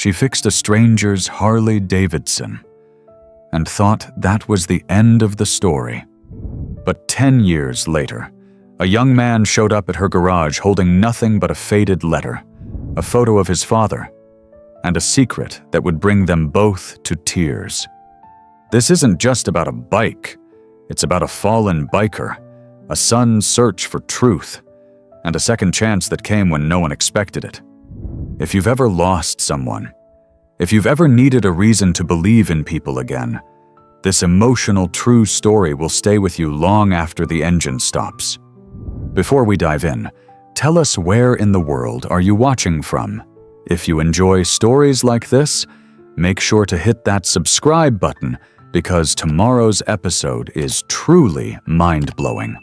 She fixed a stranger's Harley Davidson and thought that was the end of the story. But 10 years later, a young man showed up at her garage holding nothing but a faded letter, a photo of his father, and a secret that would bring them both to tears. This isn't just about a bike. It's about a fallen biker, a son's search for truth, and a second chance that came when no one expected it. If you've ever lost someone, if you've ever needed a reason to believe in people again, this emotional true story will stay with you long after the engine stops. Before we dive in, tell us where in the world are you watching from? If you enjoy stories like this, make sure to hit that subscribe button because tomorrow's episode is truly mind-blowing.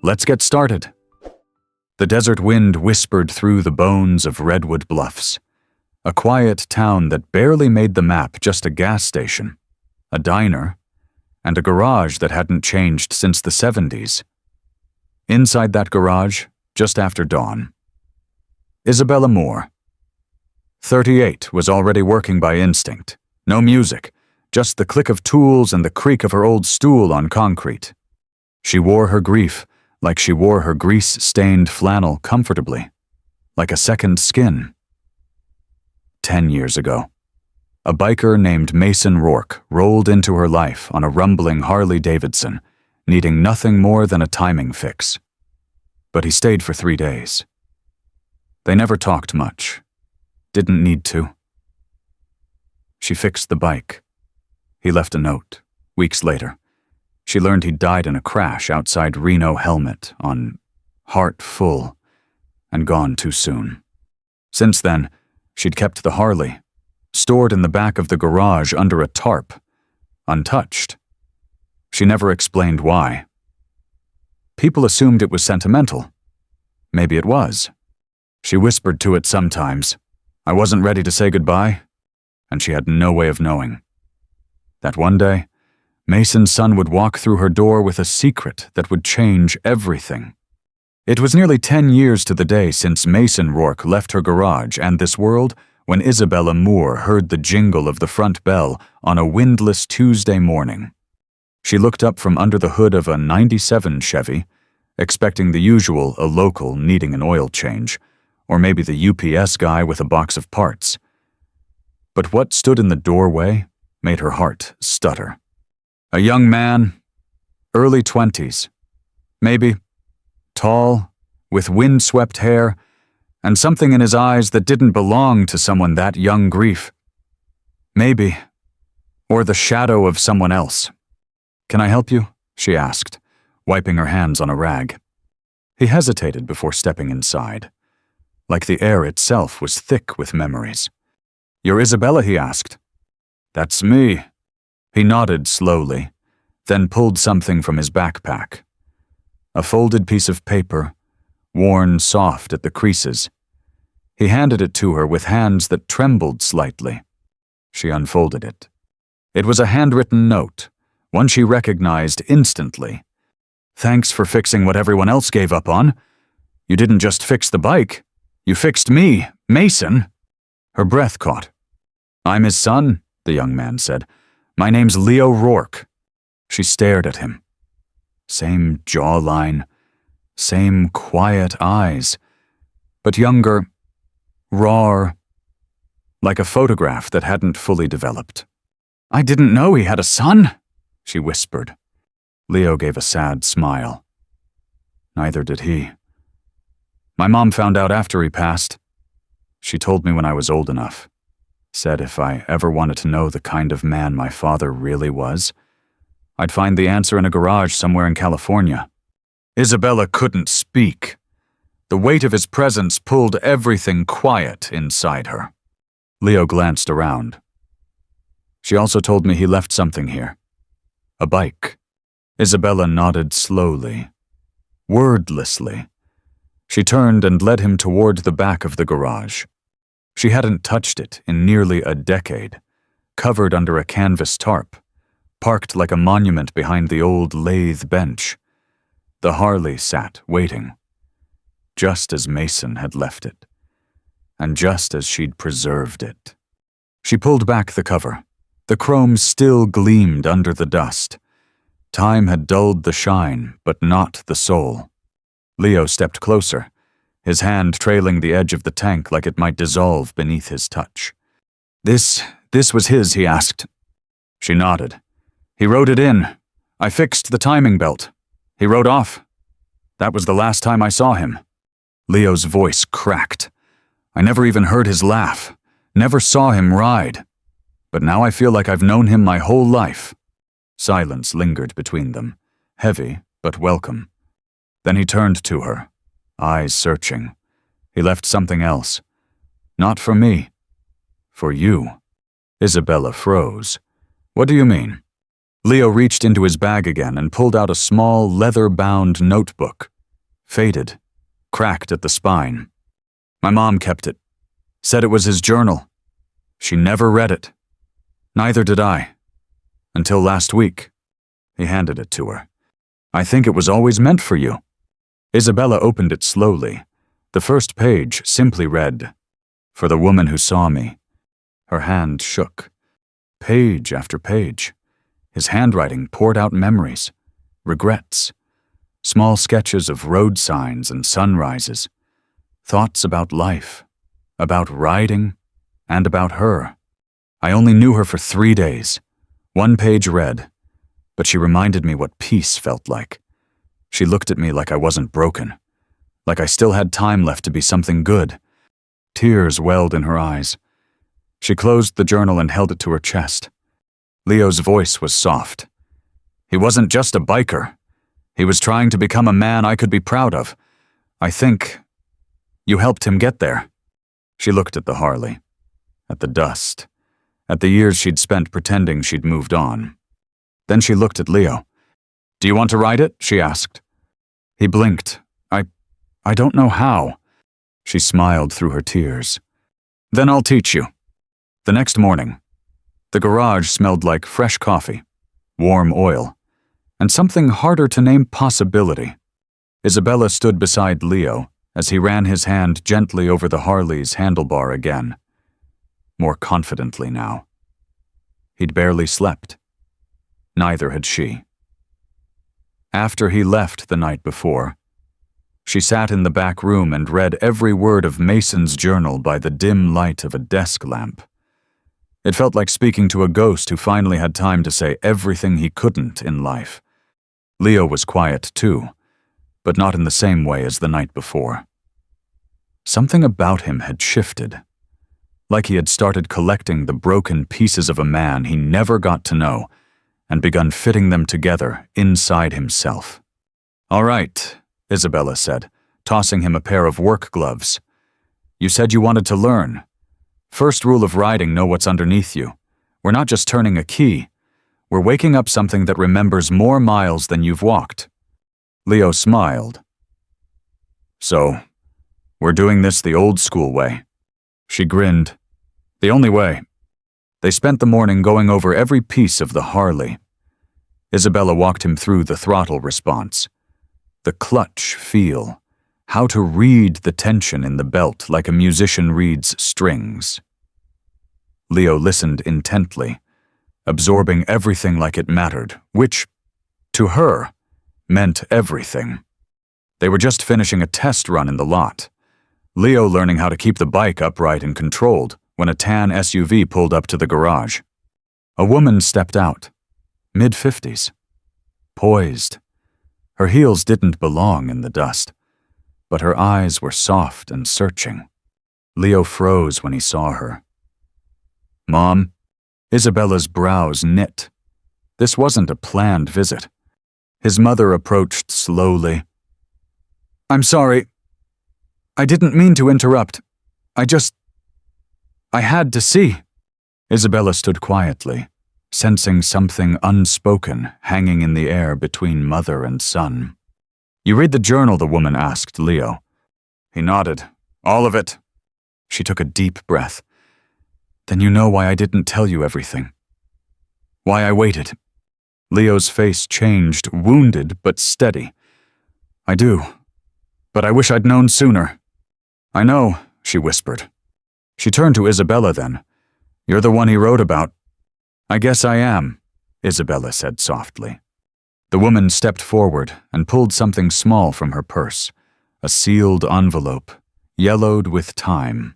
Let's get started. The desert wind whispered through the bones of Redwood Bluffs, a quiet town that barely made the map just a gas station, a diner, and a garage that hadn't changed since the 70s. Inside that garage, just after dawn, Isabella Moore, 38, was already working by instinct. No music, just the click of tools and the creak of her old stool on concrete. She wore her grief like she wore her grease-stained flannel comfortably, like a second skin. 10 years ago, a biker named Mason Rourke rolled into her life on a rumbling Harley Davidson, needing nothing more than a timing fix. But he stayed for 3 days. They never talked much. Didn't need to. She fixed the bike. He left a note. Weeks later, she learned he'd died in a crash outside Reno Helmet on Heart Full and gone too soon. Since then, she'd kept the Harley, stored in the back of the garage under a tarp, untouched. She never explained why. People assumed it was sentimental. Maybe it was. She whispered to it sometimes, "I wasn't ready to say goodbye," and she had no way of knowing. That one day, Mason's son would walk through her door with a secret that would change everything. It was nearly 10 years to the day since Mason Rourke left her garage and this world when Isabella Moore heard the jingle of the front bell on a windless Tuesday morning. She looked up from under the hood of a '97 Chevy, expecting the usual, a local needing an oil change, or maybe the UPS guy with a box of parts. But what stood in the doorway made her heart stutter. A young man, early 20s, maybe, tall, with windswept hair, and something in his eyes that didn't belong to someone that young. Grief. Maybe, or the shadow of someone else. "Can I help you?" she asked, wiping her hands on a rag. He hesitated before stepping inside, like the air itself was thick with memories. "You're Isabella?" he asked. "That's me." He nodded slowly, then pulled something from his backpack. A folded piece of paper, worn soft at the creases. He handed it to her with hands that trembled slightly. She unfolded it. It was a handwritten note, one she recognized instantly. "Thanks for fixing what everyone else gave up on. You didn't just fix the bike. You fixed me, Mason." Her breath caught. "I'm his son," the young man said. "My name's Leo Rourke." She stared at him. Same jawline, same quiet eyes, but younger, rawer, like a photograph that hadn't fully developed. "I didn't know he had a son," she whispered. Leo gave a sad smile. "Neither did he. My mom found out after he passed. She told me when I was old enough. Said if I ever wanted to know the kind of man my father really was, I'd find the answer in a garage somewhere in California." Isabella couldn't speak. The weight of his presence pulled everything quiet inside her. Leo glanced around. "She also told me he left something here. A bike." Isabella nodded slowly, wordlessly. She turned and led him toward the back of the garage. She hadn't touched it in nearly a decade, covered under a canvas tarp, parked like a monument behind the old lathe bench. The Harley sat, waiting, just as Mason had left it, and just as she'd preserved it. She pulled back the cover. The chrome still gleamed under the dust. Time had dulled the shine, but not the soul. Leo stepped closer, his hand trailing the edge of the tank like it might dissolve beneath his touch. This was his, he asked. She nodded. He wrote it in. I fixed the timing belt. He rode off. That was the last time I saw him. Leo's voice cracked. I never even heard his laugh, never saw him ride. But now I feel like I've known him my whole life. Silence lingered between them, heavy but welcome. Then he turned to her, eyes searching. He left something else. Not for me. For you. Isabella froze. What do you mean? Leo reached into his bag again and pulled out a small, leather-bound notebook. Faded, cracked at the spine. My mom kept it. Said it was his journal. She never read it. Neither did I. Until last week. He handed it to her. I think it was always meant for you. Isabella opened it slowly. The first page simply read, For the woman who saw me. Her hand shook. Page after page. His handwriting poured out memories, regrets, small sketches of road signs and sunrises, thoughts about life, about riding, and about her. I only knew her for 3 days. One page read, but she reminded me what peace felt like. She looked at me like I wasn't broken, like I still had time left to be something good. Tears welled in her eyes. She closed the journal and held it to her chest. Leo's voice was soft. He wasn't just a biker. He was trying to become a man I could be proud of. I think you helped him get there. She looked at the Harley, at the dust, at the years she'd spent pretending she'd moved on. Then she looked at Leo. Do you want to ride it? She asked. He blinked. I don't know how. She smiled through her tears. Then I'll teach you. The next morning, the garage smelled like fresh coffee, warm oil, and something harder to name possibility. Isabella stood beside Leo as he ran his hand gently over the Harley's handlebar again, more confidently now. He'd barely slept. Neither had she. After he left the night before, she sat in the back room and read every word of Mason's journal by the dim light of a desk lamp. It felt like speaking to a ghost who finally had time to say everything he couldn't in life. Leo was quiet too, but not in the same way as the night before. Something about him had shifted, like he had started collecting the broken pieces of a man he never got to know and begun fitting them together inside himself. All right, Isabella said, tossing him a pair of work gloves. You said you wanted to learn. First rule of riding, know what's underneath you. We're not just turning a key. We're waking up something that remembers more miles than you've walked. Leo smiled. So, we're doing this the old school way. She grinned. The only way. They spent the morning going over every piece of the Harley. Isabella walked him through the throttle response, the clutch feel, how to read the tension in the belt like a musician reads strings. Leo listened intently, absorbing everything like it mattered, which, to her, meant everything. They were just finishing a test run in the lot. Leo learning how to keep the bike upright and controlled when a tan SUV pulled up to the garage. A woman stepped out, mid-50s, poised. Her heels didn't belong in the dust, but her eyes were soft and searching. Leo froze when he saw her. Mom? Isabella's brows knit. This wasn't a planned visit. His mother approached slowly. I'm sorry. I didn't mean to interrupt. I had to see. Isabella stood quietly, sensing something unspoken hanging in the air between mother and son. You read the journal, the woman asked Leo. He nodded. All of it. She took a deep breath. Then you know why I didn't tell you everything. Why I waited. Leo's face changed, wounded but steady. I do, but I wish I'd known sooner. I know, she whispered. She turned to Isabella then. You're the one he wrote about." "I guess I am," Isabella said softly. The woman stepped forward and pulled something small from her purse, a sealed envelope, yellowed with time.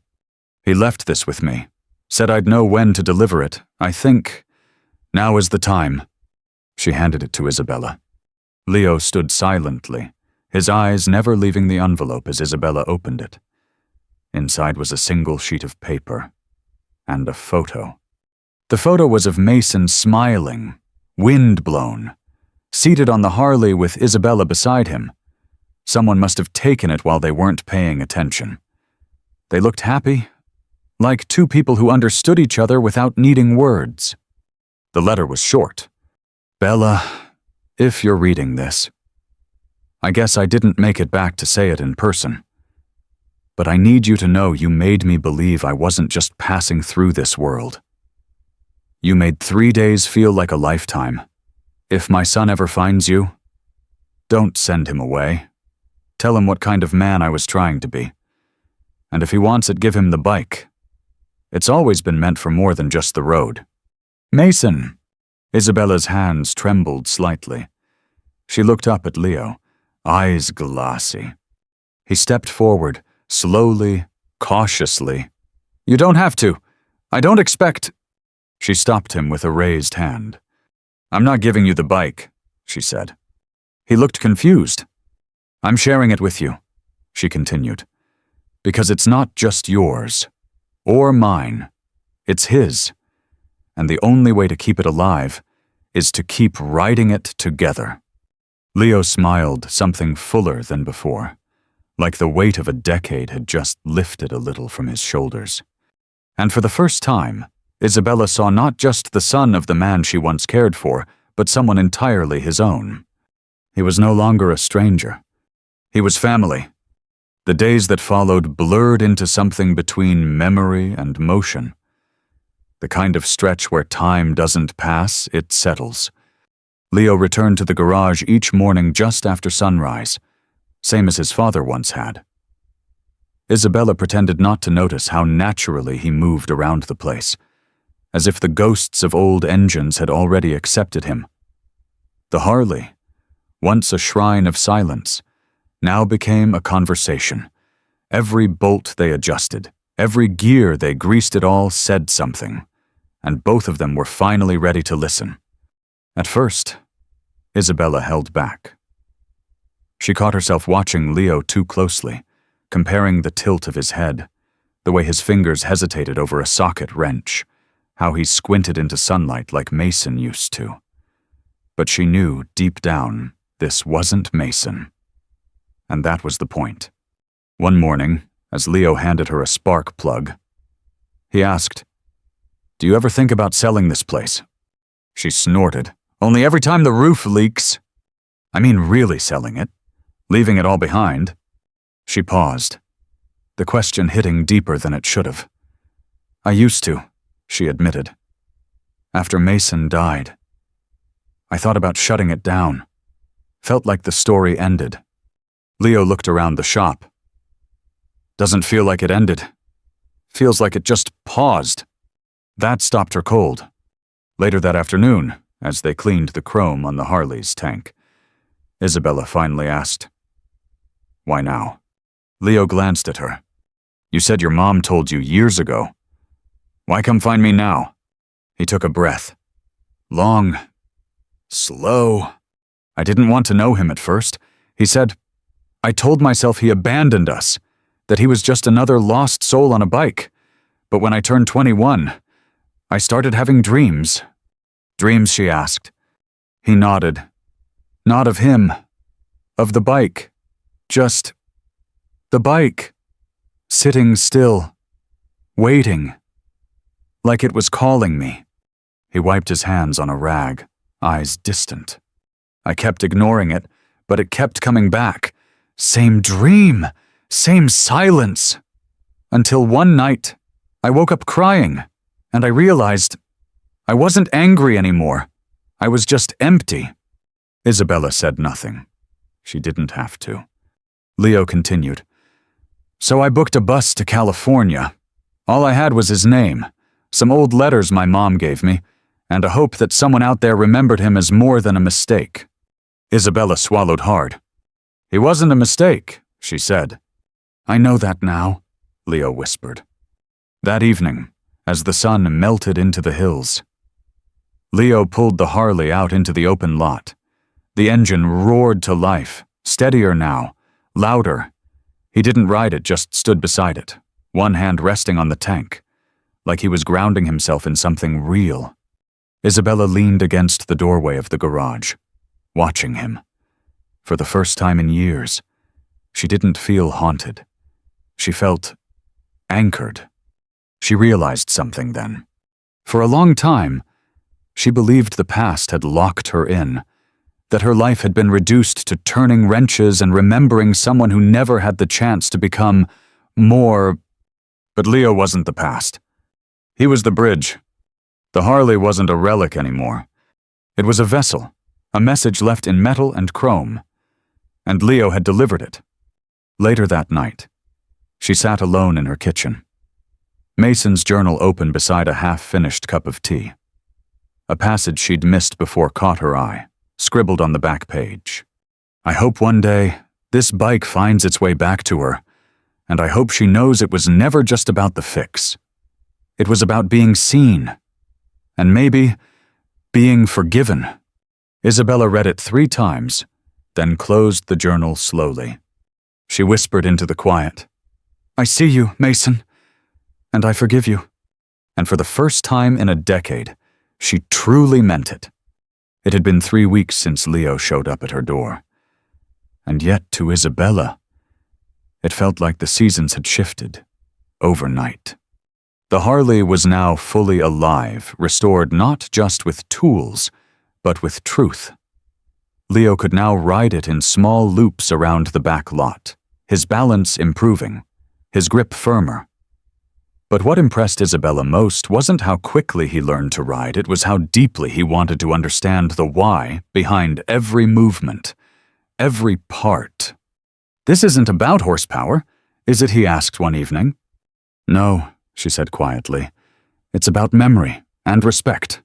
"He left this with me. Said I'd know when to deliver it. I think now is the time." She handed it to Isabella. Leo stood silently, his eyes never leaving the envelope as Isabella opened it. Inside was a single sheet of paper and a photo. The photo was of Mason smiling, wind-blown, seated on the Harley with Isabella beside him. Someone must have taken it while they weren't paying attention. They looked happy, like two people who understood each other without needing words. The letter was short. "Bella, if you're reading this, I guess I didn't make it back to say it in person. But I need you to know you made me believe I wasn't just passing through this world. You made 3 days feel like a lifetime. If my son ever finds you, don't send him away. Tell him what kind of man I was trying to be. And if he wants it, give him the bike. It's always been meant for more than just the road." "Mason!" Isabella's hands trembled slightly. She looked up at Leo, eyes glassy. He stepped forward, slowly, cautiously. "You don't have to. I don't expect—" She stopped him with a raised hand. "I'm not giving you the bike," she said. He looked confused. "I'm sharing it with you," she continued, "because it's not just yours, or mine. It's his. And the only way to keep it alive is to keep riding it together." Leo smiled, something fuller than before, like the weight of a decade had just lifted a little from his shoulders. And for the first time, Isabella saw not just the son of the man she once cared for, but someone entirely his own. He was no longer a stranger. He was family. The days that followed blurred into something between memory and motion. The kind of stretch where time doesn't pass, it settles. Leo returned to the garage each morning just after sunrise, same as his father once had. Isabella pretended not to notice how naturally he moved around the place, as if the ghosts of old engines had already accepted him. The Harley, once a shrine of silence, now became a conversation. Every bolt they adjusted, every gear they greased, it all said something, and both of them were finally ready to listen. At first, Isabella held back. She caught herself watching Leo too closely, comparing the tilt of his head, the way his fingers hesitated over a socket wrench, how he squinted into sunlight like Mason used to. But she knew deep down this wasn't Mason. And that was the point. One morning, as Leo handed her a spark plug, he asked, "Do you ever think about selling this place?" She snorted. "Only every time the roof leaks." "I mean really selling it, leaving it all behind." She paused, the question hitting deeper than it should have. "I used to," she admitted. "After Mason died. I thought about shutting it down. Felt like the story ended." Leo looked around the shop. "Doesn't feel like it ended. Feels like it just paused." That stopped her cold. Later that afternoon, as they cleaned the chrome on the Harley's tank, Isabella finally asked, "Why now?" Leo glanced at her. "You said your mom told you years ago. Why come find me now?" He took a breath. Long, slow. "I didn't want to know him at first," he said. "I told myself he abandoned us, that he was just another lost soul on a bike. But when I turned 21, I started having dreams." "Dreams?" she asked. He nodded. "Not of him. Of the bike. Just the bike. Sitting still. Waiting. Like it was calling me." He wiped his hands on a rag, eyes distant. "I kept ignoring it, but it kept coming back. Same dream, same silence. Until one night, I woke up crying, and I realized I wasn't angry anymore. I was just empty." Isabella said nothing. She didn't have to. Leo continued. "So I booked a bus to California. All I had was his name, some old letters my mom gave me, and a hope that someone out there remembered him as more than a mistake. Isabella swallowed hard. He wasn't a mistake, she said. I know that now, Leo whispered. That evening, as the sun melted into the hills, Leo pulled the Harley out into the open lot. The engine roared to life, steadier now, louder. He didn't ride it, just stood beside it, one hand resting on the tank, like he was grounding himself in something real. Isabella leaned against the doorway of the garage, watching him. For the first time in years, she didn't feel haunted. She felt anchored. She realized something then. For a long time, she believed the past had locked her in, that her life had been reduced to turning wrenches and remembering someone who never had the chance to become more. But Leo wasn't the past. He was the bridge. The Harley wasn't a relic anymore. It was a vessel, a message left in metal and chrome. And Leo had delivered it. Later that night, she sat alone in her kitchen. Mason's journal open beside a half-finished cup of tea. A passage she'd missed before caught her eye, scribbled on the back page. I hope one day this bike finds its way back to her, and I hope she knows it was never just about the fix. It was about being seen, and maybe being forgiven. Isabella read it 3 times, then closed the journal slowly. She whispered into the quiet, I see you, Mason, and I forgive you. And for the first time in a decade, she truly meant it. It had been 3 weeks since Leo showed up at her door. And yet, to Isabella, it felt like the seasons had shifted, overnight. The Harley was now fully alive, restored not just with tools, but with truth. Leo could now ride it in small loops around the back lot, his balance improving, his grip firmer. But what impressed Isabella most wasn't how quickly he learned to ride, it was how deeply he wanted to understand the why behind every movement, every part. This isn't about horsepower, is it? He asked one evening. No, she said quietly. It's about memory and respect.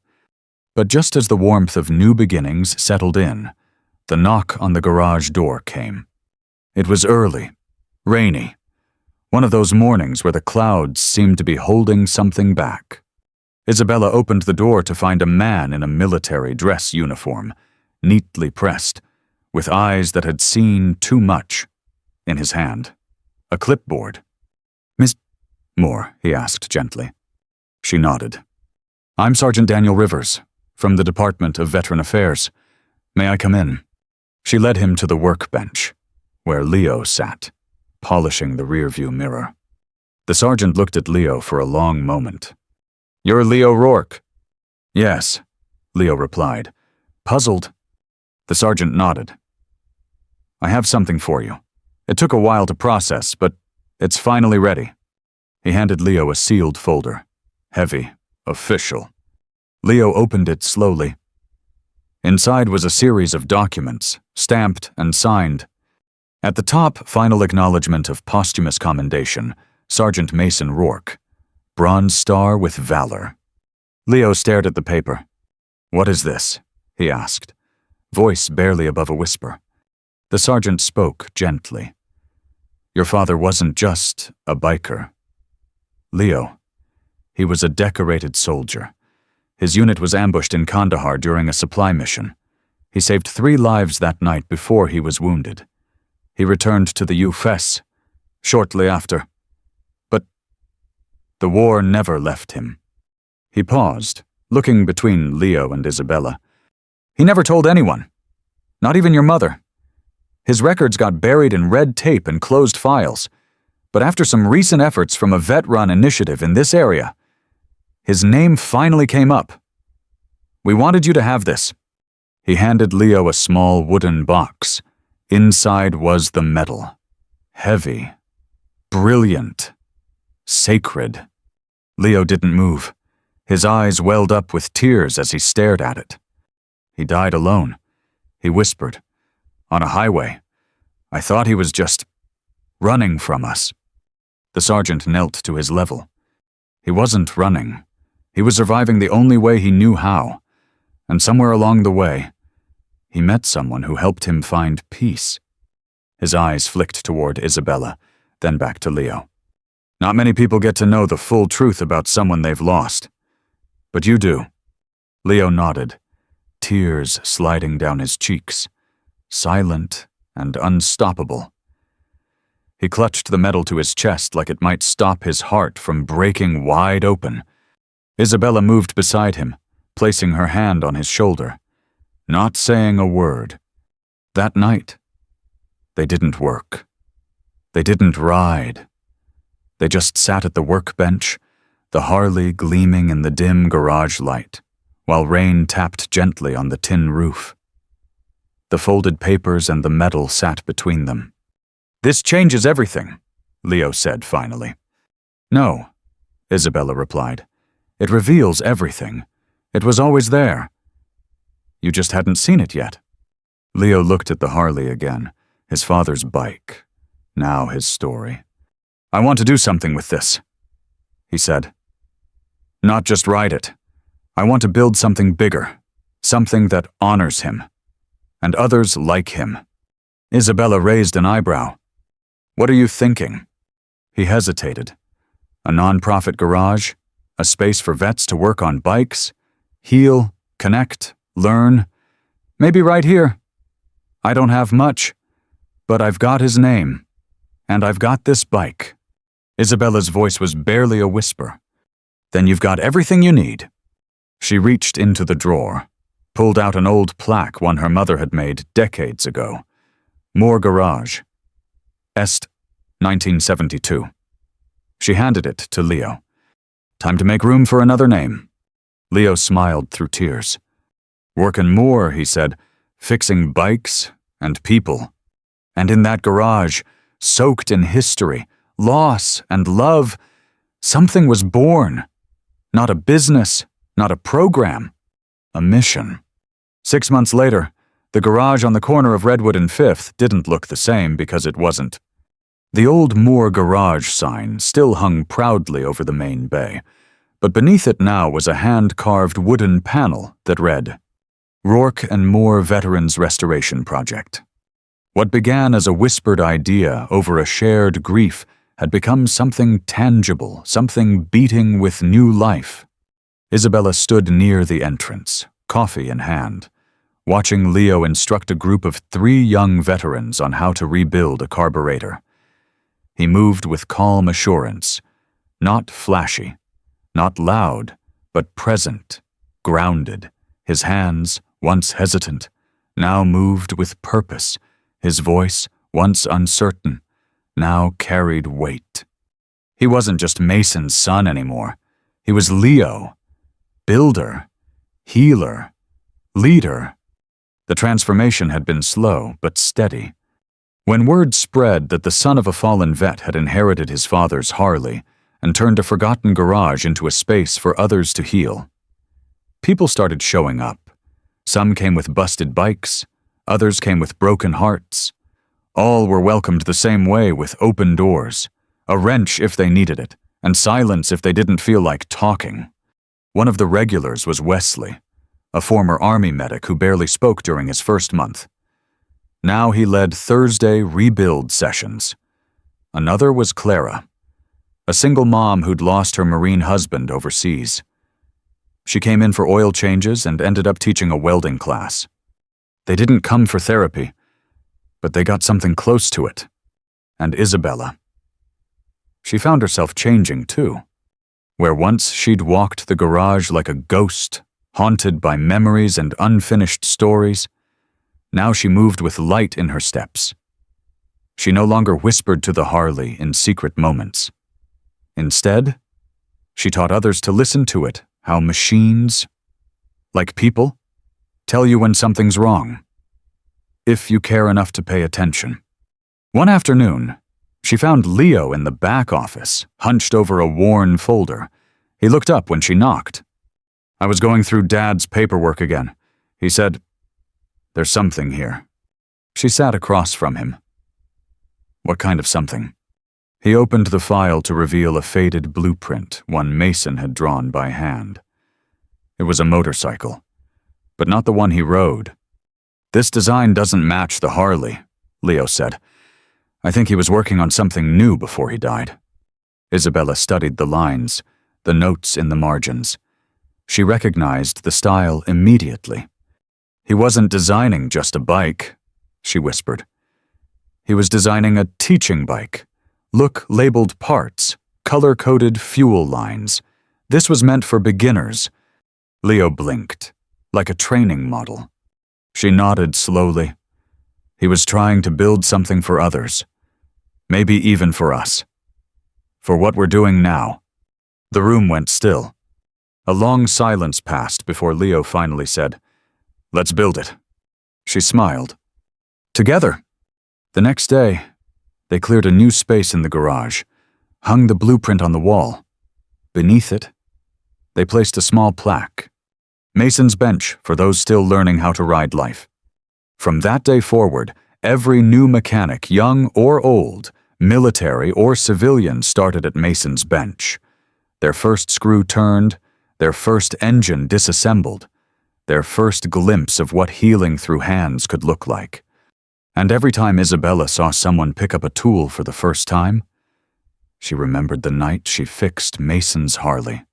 But just as the warmth of new beginnings settled in, the knock on the garage door came. It was early, rainy. One of those mornings where the clouds seemed to be holding something back. Isabella opened the door to find a man in a military dress uniform, neatly pressed, with eyes that had seen too much. In his hand, a clipboard. Miss Moore, he asked gently. She nodded. I'm Sergeant Daniel Rivers, from the Department of Veteran Affairs. May I come in? She led him to the workbench, where Leo sat, polishing the rearview mirror. The sergeant looked at Leo for a long moment. You're Leo Rourke? Yes, Leo replied, puzzled. The sergeant nodded. I have something for you. It took a while to process, but it's finally ready. He handed Leo a sealed folder. Heavy, official. Leo opened it slowly. Inside was a series of documents, stamped and signed. At the top, final acknowledgement of posthumous commendation, Sergeant Mason Rourke. Bronze Star with Valor. Leo stared at the paper. What is this? He asked, voice barely above a whisper. The sergeant spoke gently. Your father wasn't just a biker. Leo. He was a decorated soldier. His unit was ambushed in Kandahar during a supply mission. He saved 3 lives that night before he was wounded. He returned to the U.S. shortly after. But the war never left him. He paused, looking between Leo and Isabella. He never told anyone, not even your mother. His records got buried in red tape and closed files. But after some recent efforts from a vet-run initiative in this area, his name finally came up. We wanted you to have this. He handed Leo a small wooden box. Inside was the medal. Heavy, brilliant, sacred. Leo didn't move. His eyes welled up with tears as he stared at it. He died alone. He whispered, on a highway. I thought he was just running from us. The sergeant knelt to his level. He wasn't running. He was surviving the only way he knew how, and somewhere along the way, he met someone who helped him find peace. His eyes flicked toward Isabella, then back to Leo. Not many people get to know the full truth about someone they've lost. But you do. Leo nodded, tears sliding down his cheeks, silent and unstoppable. He clutched the metal to his chest like it might stop his heart from breaking wide open. Isabella moved beside him, placing her hand on his shoulder, not saying a word. That night, they didn't work. They didn't ride. They just sat at the workbench, the Harley gleaming in the dim garage light, while rain tapped gently on the tin roof. The folded papers and the metal sat between them. "This changes everything," Leo said finally. "No," Isabella replied. "It reveals everything. It was always there. You just hadn't seen it yet." Leo looked at the Harley again, his father's bike, now his story. "I want to do something with this," he said. "Not just ride it. I want to build something bigger, something that honors him, and others like him." Isabella raised an eyebrow. "What are you thinking?" He hesitated. A non-profit garage? A space for vets to work on bikes? Heal, connect, learn? Maybe right here. I don't have much, but I've got his name, and I've got this bike. Isabella's voice was barely a whisper. "Then you've got everything you need." She reached into the drawer, pulled out an old plaque one her mother had made decades ago. Moore Garage. Est. 1972. She handed it to Leo. "Time to make room for another name." Leo smiled through tears. "Workin' Moore," he said, "fixing bikes and people. And in that garage, soaked in history, loss and love, something was born. Not a business, not a program, a mission." 6 months later, the garage on the corner of Redwood and Fifth didn't look the same because it wasn't. The old Moore Garage sign still hung proudly over the main bay, but beneath it now was a hand-carved wooden panel that read, "Rourke and Moore Veterans Restoration Project." What began as a whispered idea over a shared grief had become something tangible, something beating with new life. Isabella stood near the entrance, coffee in hand, watching Leo instruct a group of 3 young veterans on how to rebuild a carburetor. He moved with calm assurance, not flashy, not loud, but present, grounded. His hands, once hesitant, now moved with purpose. His voice, once uncertain, now carried weight. He wasn't just Mason's son anymore. He was Leo, builder, healer, leader. The transformation had been slow but steady. When word spread that the son of a fallen vet had inherited his father's Harley and turned a forgotten garage into a space for others to heal, people started showing up. Some came with busted bikes, others came with broken hearts. All were welcomed the same way, with open doors, a wrench if they needed it, and silence if they didn't feel like talking. One of the regulars was Wesley, a former Army medic who barely spoke during his first month. Now he led Thursday rebuild sessions. Another was Clara, a single mom who'd lost her Marine husband overseas. She came in for oil changes and ended up teaching a welding class. They didn't come for therapy, but they got something close to it. And Isabella. She found herself changing too. Where once she'd walked the garage like a ghost, haunted by memories and unfinished stories, now she moved with light in her steps. She no longer whispered to the Harley in secret moments. Instead, she taught others to listen to it, how machines, like people, tell you when something's wrong, if you care enough to pay attention. One afternoon, she found Leo in the back office, hunched over a worn folder. He looked up when she knocked. "I was going through Dad's paperwork again," he said. "There's something here." She sat across from him. "What kind of something?" He opened the file to reveal a faded blueprint one Mason had drawn by hand. It was a motorcycle, but not the one he rode. "This design doesn't match the Harley," Leo said. "I think he was working on something new before he died." Isabella studied the lines, the notes in the margins. She recognized the style immediately. "He wasn't designing just a bike," she whispered. "He was designing a teaching bike. Look, labeled parts, color-coded fuel lines. This was meant for beginners." Leo blinked, like a training model. She nodded slowly. He was trying to build something for others. Maybe even for us. For what we're doing now. The room went still. A long silence passed before Leo finally said, "Let's build it." She smiled. "Together." The next day, they cleared a new space in the garage, hung the blueprint on the wall. Beneath it, they placed a small plaque. "Mason's bench for those still learning how to ride life." From that day forward, every new mechanic, young or old, military or civilian, started at Mason's bench. Their first screw turned, their first engine disassembled, their first glimpse of what healing through hands could look like. And every time Isabella saw someone pick up a tool for the first time, she remembered the night she fixed Mason's Harley,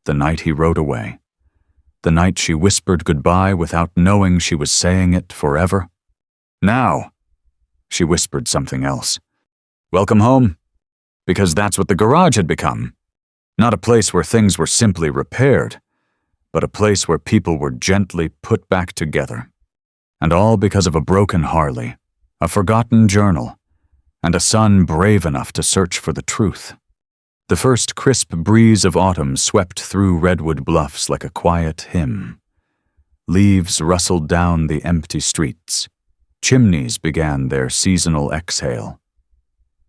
the night he rode away, the night she whispered goodbye without knowing she was saying it forever. "Now," she whispered something else. "Welcome home," because that's what the garage had become. Not a place where things were simply repaired, but a place where people were gently put back together. And all because of a broken Harley, a forgotten journal, and a son brave enough to search for the truth. The first crisp breeze of autumn swept through Redwood Bluffs like a quiet hymn. Leaves rustled down the empty streets. Chimneys began their seasonal exhale.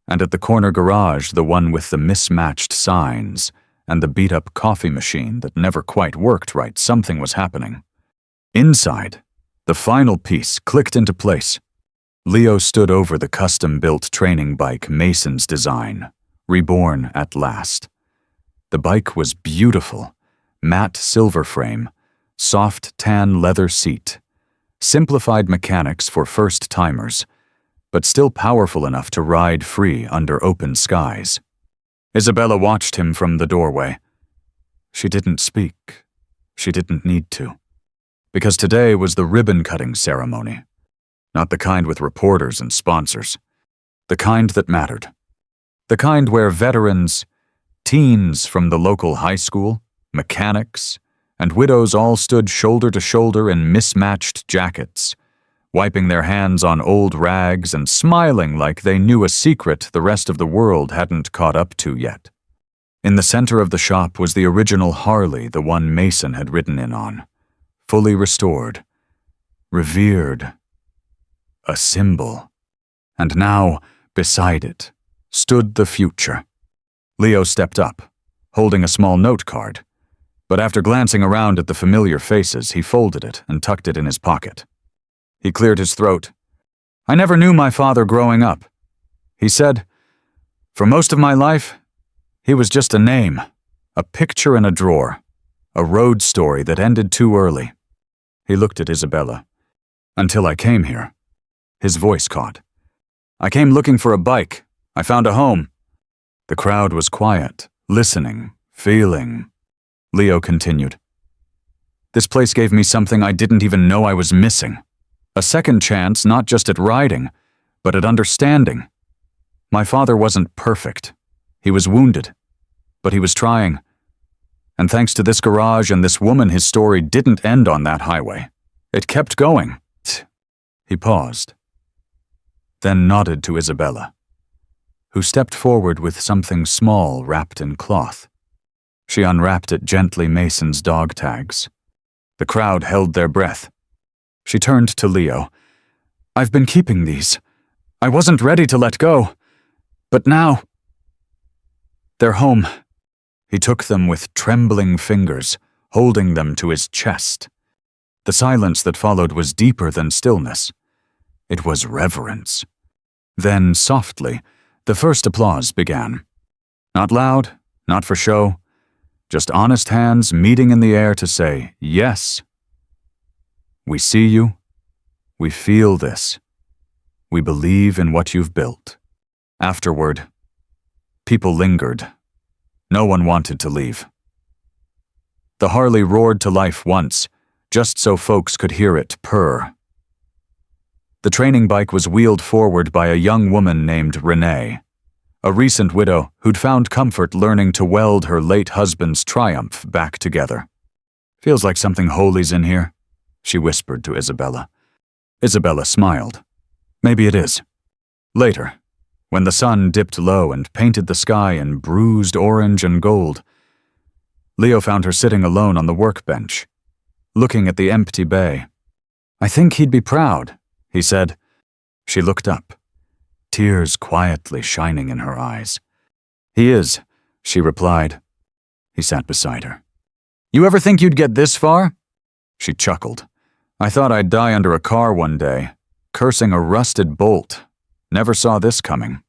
And at the corner garage, the one with the mismatched signs and the beat-up coffee machine that never quite worked right, something was happening. Inside, the final piece clicked into place. Leo stood over the custom-built training bike Mason's design, reborn at last. The bike was beautiful, matte silver frame, soft tan leather seat, simplified mechanics for first-timers, but still powerful enough to ride free under open skies. Isabella watched him from the doorway. She didn't speak. She didn't need to. Because today was the ribbon-cutting ceremony. Not the kind with reporters and sponsors. The kind that mattered. The kind where veterans, teens from the local high school, mechanics, and widows all stood shoulder to shoulder in mismatched jackets, wiping their hands on old rags and smiling like they knew a secret the rest of the world hadn't caught up to yet. In the center of the shop was the original Harley, the one Mason had ridden in on, fully restored, revered, a symbol. And now, beside it, stood the future. Leo stepped up, holding a small note card, but after glancing around at the familiar faces, he folded it and tucked it in his pocket. He cleared his throat. "I never knew my father growing up," he said. "For most of my life, he was just a name, a picture in a drawer, a road story that ended too early." He looked at Isabella. "Until I came here." His voice caught. "I came looking for a bike. I found a home." The crowd was quiet, listening, feeling. Leo continued. "This place gave me something I didn't even know I was missing. A second chance not just at riding, but at understanding. My father wasn't perfect. He was wounded. But he was trying. And thanks to this garage and this woman, his story didn't end on that highway. It kept going." He paused, then nodded to Isabella, who stepped forward with something small wrapped in cloth. She unwrapped it gently, Mason's dog tags. The crowd held their breath. She turned to Leo. "I've been keeping these. I wasn't ready to let go. But now, they're home." He took them with trembling fingers, holding them to his chest. The silence that followed was deeper than stillness. It was reverence. Then, softly, the first applause began. Not loud, not for show, Just honest hands meeting in the air to say, yes. We see you. We feel this. We believe in what you've built. Afterward, people lingered. No one wanted to leave. The Harley roared to life once, just so folks could hear it purr. The training bike was wheeled forward by a young woman named Renee, a recent widow who'd found comfort learning to weld her late husband's Triumph back together. "Feels like something holy's in here," she whispered to Isabella. Isabella smiled. "Maybe it is." Later, when the sun dipped low and painted the sky in bruised orange and gold, Leo found her sitting alone on the workbench, looking at the empty bay. "I think he'd be proud," he said. She looked up, tears quietly shining in her eyes. "He is," she replied. He sat beside her. "You ever think you'd get this far?" She chuckled. "I thought I'd die under a car one day, cursing a rusted bolt. Never saw this coming."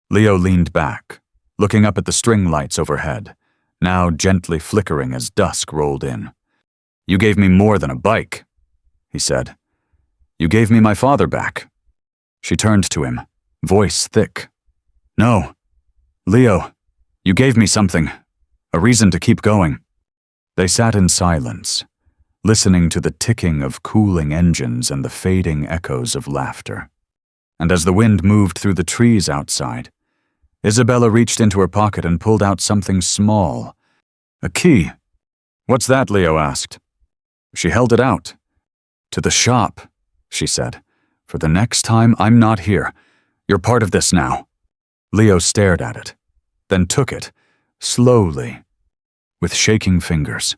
Leo leaned back, looking up at the string lights overhead, now gently flickering as dusk rolled in. "You gave me more than a bike," he said. "You gave me my father back." She turned to him, voice thick. "No, Leo, you gave me something, a reason to keep going." They sat in silence, listening to the ticking of cooling engines and the fading echoes of laughter. And as the wind moved through the trees outside, Isabella reached into her pocket and pulled out something small. A key. "What's that?" Leo asked. She held it out. "To the shop," she said. "For the next time I'm not here. You're part of this now." Leo stared at it, then took it, slowly, with shaking fingers,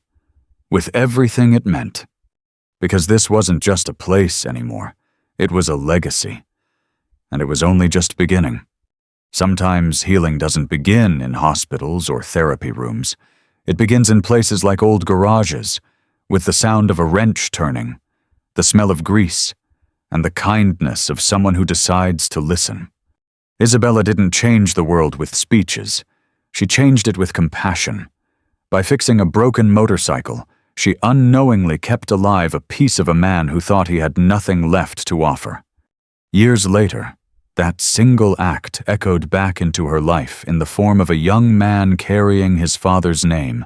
with everything it meant. Because this wasn't just a place anymore. It was a legacy. And it was only just beginning. Sometimes healing doesn't begin in hospitals or therapy rooms. It begins in places like old garages, with the sound of a wrench turning, the smell of grease, and the kindness of someone who decides to listen. Isabella didn't change the world with speeches. She changed it with compassion. By fixing a broken motorcycle, she unknowingly kept alive a piece of a man who thought he had nothing left to offer. Years later, that single act echoed back into her life in the form of a young man carrying his father's name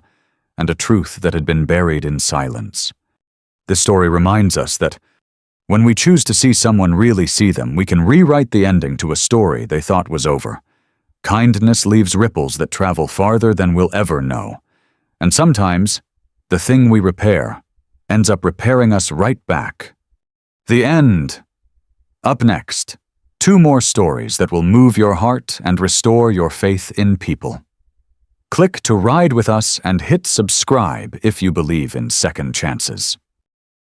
and a truth that had been buried in silence. This story reminds us that when we choose to see someone really see them, we can rewrite the ending to a story they thought was over. Kindness leaves ripples that travel farther than we'll ever know. And sometimes, the thing we repair ends up repairing us right back. The end. Up next, 2 more stories that will move your heart and restore your faith in people. Click to ride with us and hit subscribe if you believe in second chances.